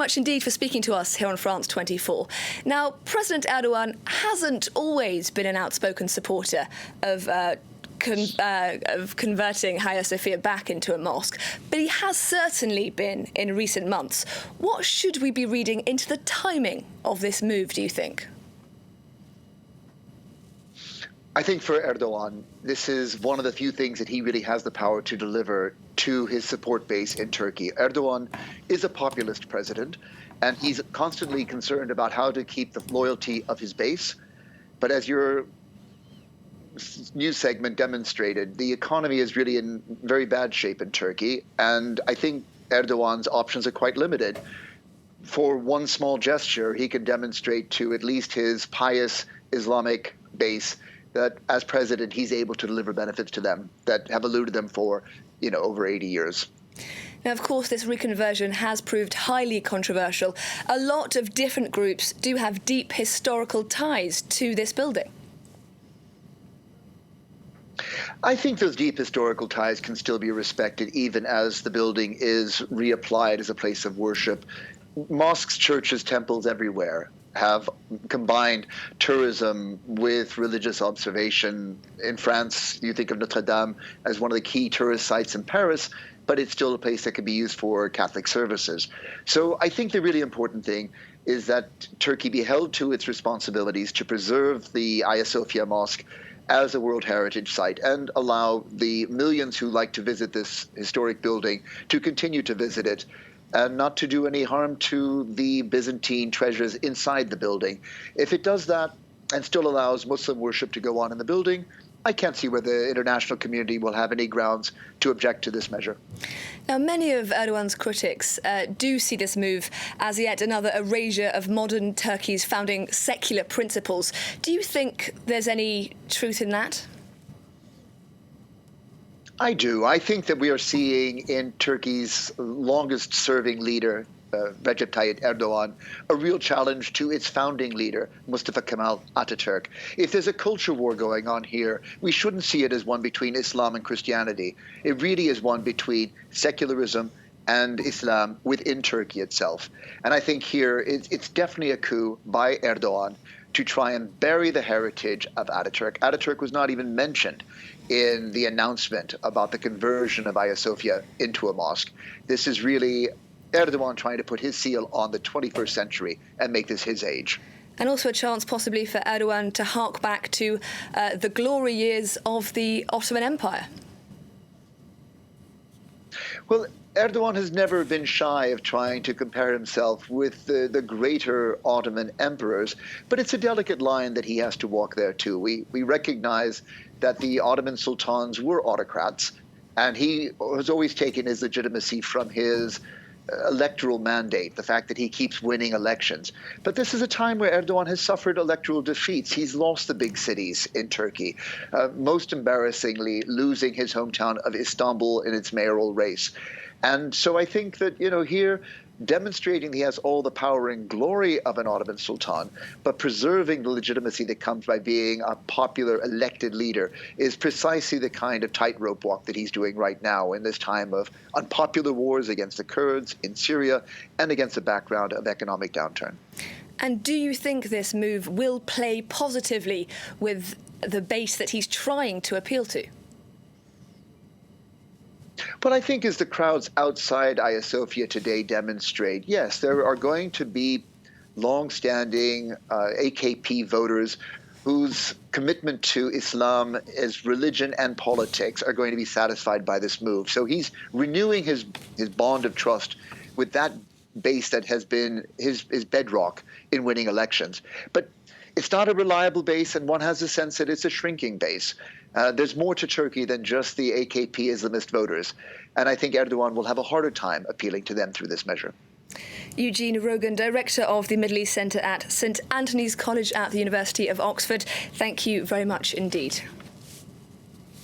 much indeed for speaking to us here on France 24. Now, President Erdogan hasn't always been an outspoken supporter of converting Hagia Sophia back into a mosque, but he has certainly been in recent months. What should we be reading into the timing of this move, do you think? I think for Erdogan, this is one of the few things that he really has the power to deliver to his support base in Turkey. Erdogan is a populist president, and he's constantly concerned about how to keep the loyalty of his base. But as your news segment demonstrated, the economy is really in very bad shape in Turkey, and I think Erdogan's options are quite limited. For one small gesture, he can demonstrate to at least his pious Islamic base that as president, he's able to deliver benefits to them that have eluded them for, over 80 years. Now, of course, this reconversion has proved highly controversial. A lot of different groups do have deep historical ties to this building. I think those deep historical ties can still be respected even as the building is reapplied as a place of worship. Mosques, churches, temples everywhere have combined tourism with religious observation. In France, you think of Notre Dame as one of the key tourist sites in Paris, but it's still a place that can be used for Catholic services. So I think the really important thing is that Turkey be held to its responsibilities to preserve the Hagia Sophia Mosque as a World Heritage Site and allow the millions who like to visit this historic building to continue to visit it, and not to do any harm to the Byzantine treasures inside the building. If it does that and still allows Muslim worship to go on in the building, I can't see where the international community will have any grounds to object to this measure. Now, many of Erdogan's critics do see this move as yet another erasure of modern Turkey's founding secular principles. Do you think there's any truth in that? I do. I think that we are seeing in Turkey's longest-serving leader, Recep Tayyip Erdogan, a real challenge to its founding leader, Mustafa Kemal Atatürk. If there's a culture war going on here, we shouldn't see it as one between Islam and Christianity. It really is one between secularism and Islam within Turkey itself. And I think here it's definitely a coup by Erdogan to try and bury the heritage of Ataturk. Ataturk was not even mentioned in the announcement about the conversion of Hagia Sophia into a mosque. This is really Erdogan trying to put his seal on the 21st century and make this his age. And also a chance possibly for Erdogan to hark back to the glory years of the Ottoman Empire. Well, Erdogan has never been shy of trying to compare himself with the greater Ottoman emperors, but it's a delicate line that he has to walk there too. We recognize that the Ottoman sultans were autocrats, and he has always taken his legitimacy from his electoral mandate, the fact that he keeps winning elections. But this is a time where Erdogan has suffered electoral defeats. He's lost the big cities in Turkey, most embarrassingly losing his hometown of Istanbul in its mayoral race. And so I think that, here demonstrating he has all the power and glory of an Ottoman sultan, but preserving the legitimacy that comes by being a popular elected leader is precisely the kind of tightrope walk that he's doing right now in this time of unpopular wars against the Kurds in Syria and against the background of economic downturn. And do you think this move will play positively with the base that he's trying to appeal to? But I think as the crowds outside Hagia Sophia today demonstrate, yes, there are going to be long-standing AKP voters whose commitment to Islam as religion and politics are going to be satisfied by this move. So he's renewing his bond of trust with that base that has been his bedrock in winning elections. But it's not a reliable base, and one has a sense that it's a shrinking base. There's more to Turkey than just the AKP Islamist voters, and I think Erdogan will have a harder time appealing to them through this measure. Eugene Rogan, Director of the Middle East Centre at St Antony's College at the University of Oxford, thank you very much indeed.